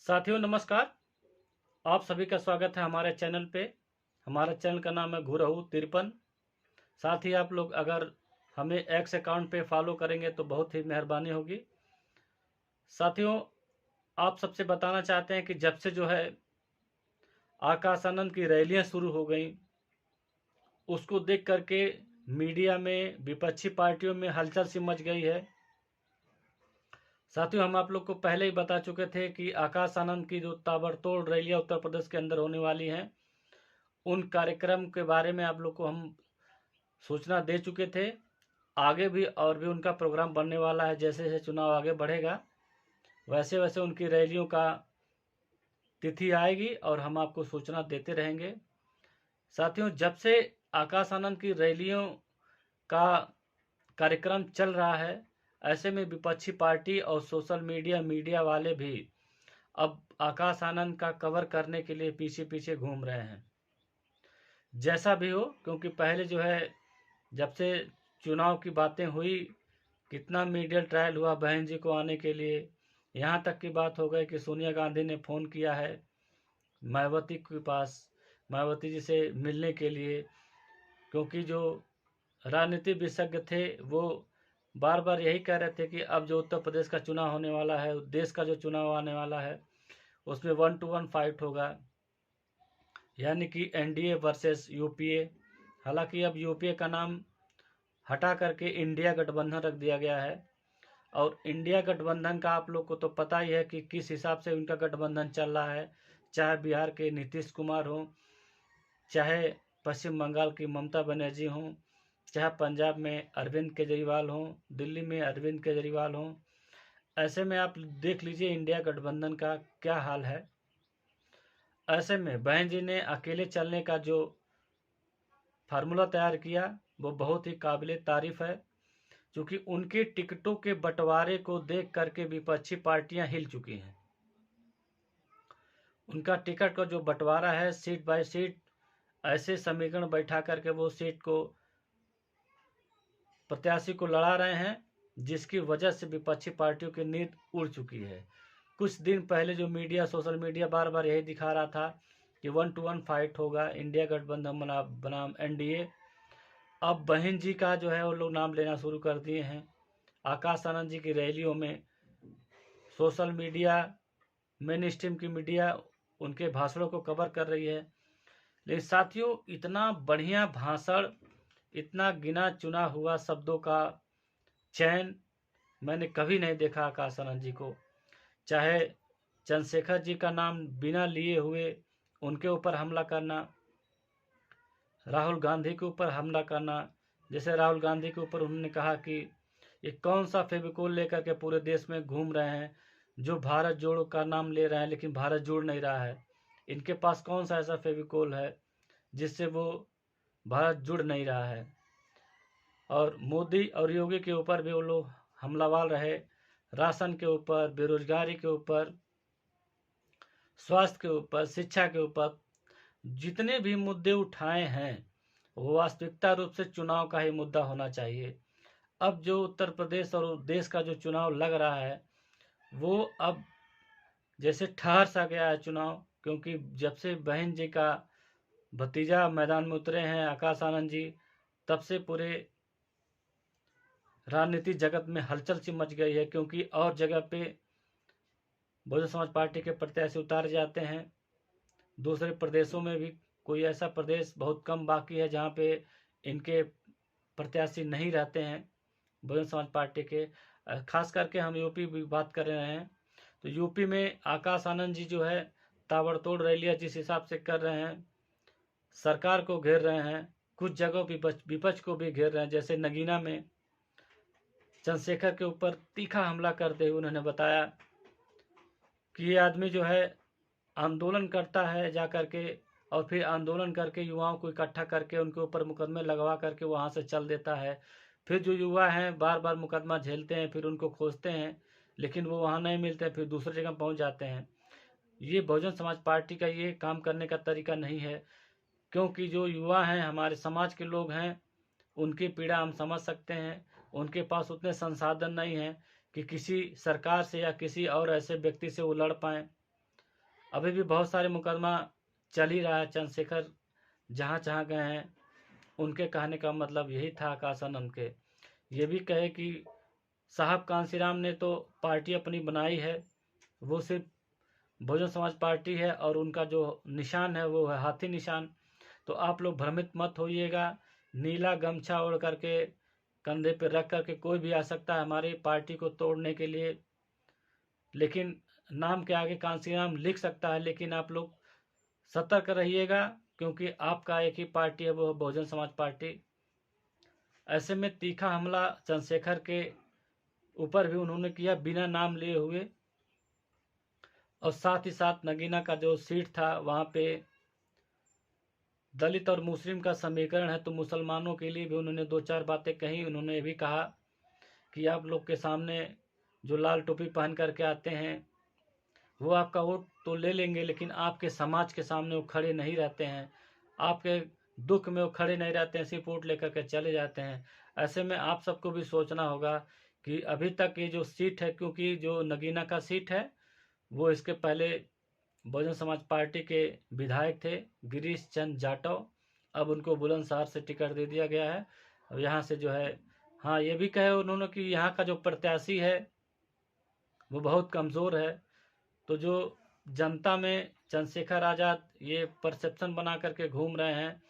साथियों नमस्कार। आप सभी का स्वागत है हमारे चैनल पे। हमारा चैनल का नाम है घुरहू 53। साथ ही आप लोग अगर हमें एक्स अकाउंट पे फॉलो करेंगे तो बहुत ही मेहरबानी होगी। साथियों, आप सबसे बताना चाहते हैं कि जब से जो है आकाश आनंद की रैलियां शुरू हो गई, उसको देख करके मीडिया में विपक्षी पार्टियों में हलचल सी मच गई है। साथियों, हम आप लोग को पहले ही बता चुके थे कि आकाश आनंद की जो ताबड़तोड़ रैलियां उत्तर प्रदेश के अंदर होने वाली हैं, उन कार्यक्रम के बारे में आप लोग को हम सूचना दे चुके थे। आगे भी और भी उनका प्रोग्राम बनने वाला है। जैसे जैसे चुनाव आगे बढ़ेगा वैसे वैसे उनकी रैलियों का तिथि आएगी और हम आपको सूचना देते रहेंगे। साथियों, जब से आकाश आनंद की रैलियों का कार्यक्रम चल रहा है, ऐसे में विपक्षी पार्टी और सोशल मीडिया वाले भी अब आकाश आनंद का कवर करने के लिए पीछे पीछे घूम रहे हैं। जैसा भी हो, क्योंकि पहले जो है जब से चुनाव की बातें हुई, कितना मीडिया ट्रायल हुआ बहन जी को आने के लिए। यहाँ तक की बात हो गई कि सोनिया गांधी ने फ़ोन किया है मायावती के पास, मायावती जी से मिलने के लिए, क्योंकि जो राजनीति विशेषज्ञ थे वो बार बार यही कह रहे थे कि अब जो उत्तर प्रदेश का चुनाव होने वाला है, देश का जो चुनाव आने वाला है, उसमें 1-to-1 फाइट होगा, यानी कि एनडीए वर्सेस यूपीए। हालांकि अब यूपीए का नाम हटा करके इंडिया गठबंधन रख दिया गया है। और इंडिया गठबंधन का आप लोग को तो पता ही है कि किस हिसाब से उनका गठबंधन चल रहा है। चाहे बिहार के नीतीश कुमार हों, चाहे पश्चिम बंगाल की ममता बनर्जी हों, चाहे पंजाब में अरविंद केजरीवाल हों, दिल्ली में अरविंद केजरीवाल हों, ऐसे में आप देख लीजिए इंडिया गठबंधन का क्या हाल है। ऐसे में बहन जी ने अकेले चलने का जो फार्मूला तैयार किया वो बहुत ही काबिले तारीफ है, क्योंकि उनके टिकटों के बंटवारे को देख करके विपक्षी पार्टियां हिल चुकी हैं। उनका टिकट का जो बंटवारा है, सीट बाय सीट ऐसे समीकरण बैठा करके वो सीट को प्रत्याशी को लड़ा रहे हैं, जिसकी वजह से विपक्षी पार्टियों की नींद उड़ चुकी है। कुछ दिन पहले जो मीडिया, सोशल मीडिया बार बार यही दिखा रहा था कि 1-to-1 फाइट होगा, इंडिया गठबंधन बनाम एनडीए। अब बहन जी का जो है वो लोग नाम लेना शुरू कर दिए हैं। आकाश आनंद जी की रैलियों में सोशल मीडिया, मेन स्ट्रीम की मीडिया उनके भाषणों को कवर कर रही है। लेकिन साथियों, इतना बढ़िया भाषण, इतना गिना चुना हुआ शब्दों का चयन मैंने कभी नहीं देखा आकाश आनंद जी को। चाहे चंद्रशेखर जी का नाम बिना लिए हुए उनके ऊपर हमला करना, राहुल गांधी के ऊपर हमला करना। जैसे राहुल गांधी के ऊपर उन्होंने कहा कि ये कौन सा फेविकोल लेकर के पूरे देश में घूम रहे हैं, जो भारत जोड़ो का नाम ले रहे हैं लेकिन भारत जुड़ नहीं रहा है। इनके पास कौन सा ऐसा फेविकोल है जिससे वो भारत जुड़ नहीं रहा है। और मोदी और योगी के ऊपर भी वो लोग हमलावर रहे, राशन के ऊपर, बेरोजगारी के ऊपर, स्वास्थ्य के ऊपर, शिक्षा के ऊपर। जितने भी मुद्दे उठाए हैं वो वास्तविकता रूप से चुनाव का ही मुद्दा होना चाहिए। अब जो उत्तर प्रदेश और देश का जो चुनाव लग रहा है वो अब जैसे ठहर सा गया है चुनाव, क्योंकि जब से बहन जी का भतीजा मैदान में उतरे हैं आकाश आनंद जी, तब से पूरे राजनीति जगत में हलचल सी मच गई है। क्योंकि और जगह पे बहुजन समाज पार्टी के प्रत्याशी उतारे जाते हैं, दूसरे प्रदेशों में भी कोई ऐसा प्रदेश बहुत कम बाकी है जहाँ पे इनके प्रत्याशी नहीं रहते हैं बहुजन समाज पार्टी के। खास करके हम यूपी भी बात कर रहे हैं, तो यूपी में आकाश आनंद जी जो है ताबड़तोड़ रैलियां जिस हिसाब से कर रहे हैं, सरकार को घेर रहे हैं, कुछ जगहों विपक्ष को भी घेर रहे हैं। जैसे नगीना में चंद्रशेखर के ऊपर तीखा हमला करते हुए उन्होंने बताया कि ये आदमी जो है आंदोलन करता है जा करके, और फिर आंदोलन करके युवाओं को इकट्ठा करके उनके ऊपर मुकदमे लगवा करके वहाँ से चल देता है। फिर जो युवा हैं बार बार मुकदमा झेलते हैं, फिर उनको खोजते हैं लेकिन वो वहाँ नहीं मिलते, फिर दूसरी जगह पहुँच जाते हैं। ये बहुजन समाज पार्टी का ये काम करने का तरीका नहीं है, क्योंकि जो युवा हैं, हमारे समाज के लोग हैं, उनकी पीड़ा हम समझ सकते हैं। उनके पास उतने संसाधन नहीं हैं कि किसी सरकार से या किसी और ऐसे व्यक्ति से वो लड़ पाएँ। अभी भी बहुत सारे मुकदमा चल ही रहा है। चंद्रशेखर जहाँ जहाँ गए हैं, उनके कहने का मतलब यही था आकाश आनंद के, ये भी कहे कि साहब कांसीराम ने तो पार्टी अपनी बनाई है, वो सिर्फ बहुजन समाज पार्टी है और उनका जो निशान है वो है हाथी निशान। तो आप लोग भ्रमित मत होइएगा। नीला गमछा ओढ़ करके कंधे पे रख करके कोई भी आ सकता है हमारी पार्टी को तोड़ने के लिए, लेकिन नाम के आगे कांसीराम लिख सकता है। लेकिन आप लोग सतर्क रहिएगा, क्योंकि आपका एक ही पार्टी है, वो है बहुजन समाज पार्टी। ऐसे में तीखा हमला चंद्रशेखर के ऊपर भी उन्होंने किया बिना नाम लिए हुए, और साथ ही साथ नगीना का जो सीट था वहाँ पे दलित और मुस्लिम का समीकरण है, तो मुसलमानों के लिए भी उन्होंने दो चार बातें कही। उन्होंने ये भी कहा कि आप लोग के सामने जो लाल टोपी पहन करके आते हैं वो आपका वोट तो ले लेंगे, लेकिन आपके समाज के सामने वो खड़े नहीं रहते हैं, आपके दुख में वो खड़े नहीं रहते हैं, सिर्फ वोट लेकर के चले जाते हैं। ऐसे में आप सबको भी सोचना होगा कि अभी तक ये जो सीट है, क्योंकि जो नगीना का सीट है वो इसके पहले बहुजन समाज पार्टी के विधायक थे गिरीश चंद जाटव, अब उनको बुलंदशहर से टिकट दे दिया गया है। अब यहाँ से जो है, हाँ ये भी कहे उन्होंने कि यहाँ का जो प्रत्याशी है वो बहुत कमज़ोर है। तो जो जनता में चंद्रशेखर आज़ाद ये परसेप्शन बना करके घूम रहे हैं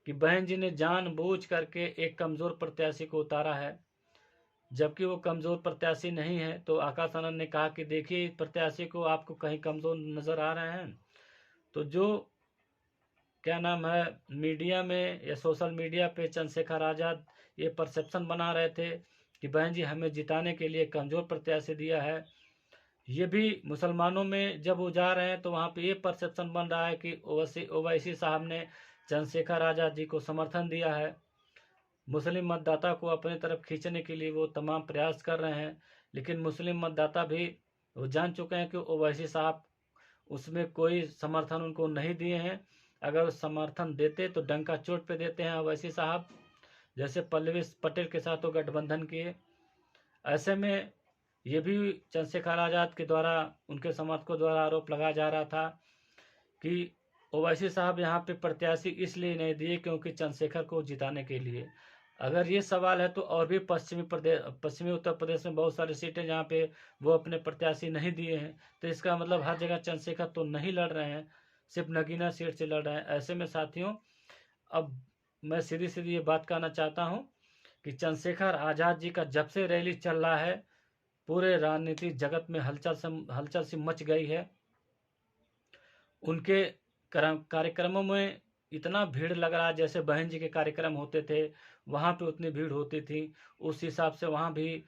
कि बहन जी ने जानबूझ करके एक कमज़ोर प्रत्याशी को उतारा है, जबकि वो कमज़ोर प्रत्याशी नहीं है। तो आकाश आनंद ने कहा कि देखिए इस प्रत्याशी को आपको कहीं कमज़ोर नज़र आ रहे हैं। तो जो क्या नाम है मीडिया में या सोशल मीडिया पे चंद्रशेखर आज़ाद ये परसेप्शन बना रहे थे कि बहन जी हमें जिताने के लिए कमज़ोर प्रत्याशी दिया है, ये भी मुसलमानों में जब वो जा रहे हैं तो वहाँ पे ये परसेप्शन बन रहा है कि ओवैसी साहब ने चंद्रशेखर आज़ाद जी को समर्थन दिया है। मुस्लिम मतदाता को अपने तरफ खींचने के लिए वो तमाम प्रयास कर रहे हैं, लेकिन मुस्लिम मतदाता भी वो जान चुके हैं कि ओवैसी साहब उसमें कोई समर्थन उनको नहीं दिए हैं। अगर समर्थन देते तो डंका चोट पे देते हैं ओवैसी साहब, जैसे पल्लवी पटेल के साथ वो गठबंधन किए। ऐसे में ये भी चंद्रशेखर आज़ाद के द्वारा उनके समर्थकों द्वारा आरोप लगाया जा रहा था कि ओवैसी साहब यहाँ पे प्रत्याशी इसलिए नहीं दिए क्योंकि चंद्रशेखर को जिताने के लिए। अगर ये सवाल है तो और भी पश्चिमी उत्तर प्रदेश में बहुत सारी सीटें जहाँ पे वो अपने प्रत्याशी नहीं दिए हैं, तो इसका मतलब हर जगह चंद्रशेखर तो नहीं लड़ रहे हैं, सिर्फ नगीना सीट से लड़ रहे हैं। ऐसे में साथियों, अब मैं सीधी सीधी ये बात कहना चाहता हूँ कि चंद्रशेखर आज़ाद जी का जब से रैली चल रहा है, पूरे राजनीतिक जगत में हलचल सी मच गई है। उनके कार्यक्रमों में इतना भीड़ लग रहा है, जैसे बहन जी के कार्यक्रम होते थे वहाँ पे उतनी भीड़ होती थी, उस हिसाब से वहाँ भी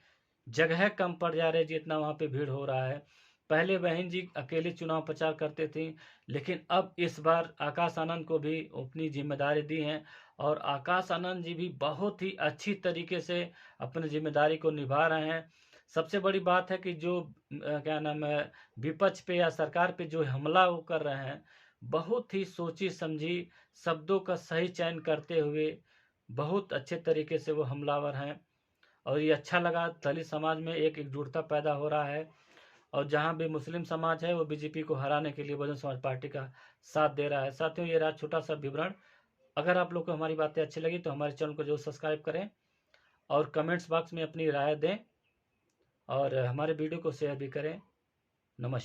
जगह कम पड़ जा रही जितना वहाँ पे भीड़ हो रहा है। पहले बहन जी अकेले चुनाव प्रचार करते थे, लेकिन अब इस बार आकाश आनंद को भी अपनी जिम्मेदारी दी है, और आकाश आनंद जी भी बहुत ही अच्छी तरीके से अपनी जिम्मेदारी को निभा रहे हैं। सबसे बड़ी बात है कि जो क्या नाम है विपक्ष पे या सरकार पे जो हमला वो कर रहे हैं, बहुत ही सोची समझी शब्दों का सही चयन करते हुए बहुत अच्छे तरीके से वो हमलावर हैं। और ये अच्छा लगा, दलित समाज में एक एकजुटता पैदा हो रहा है, और जहाँ भी मुस्लिम समाज है वो बीजेपी को हराने के लिए बहुजन समाज पार्टी का साथ दे रहा है। साथियों, ये रहा छोटा सा विवरण। अगर आप लोग को हमारी बातें अच्छी लगी तो हमारे चैनल को जरूर सब्सक्राइब करें और कमेंट्स बॉक्स में अपनी राय दें, और हमारे वीडियो को शेयर भी करें। नमस्कार।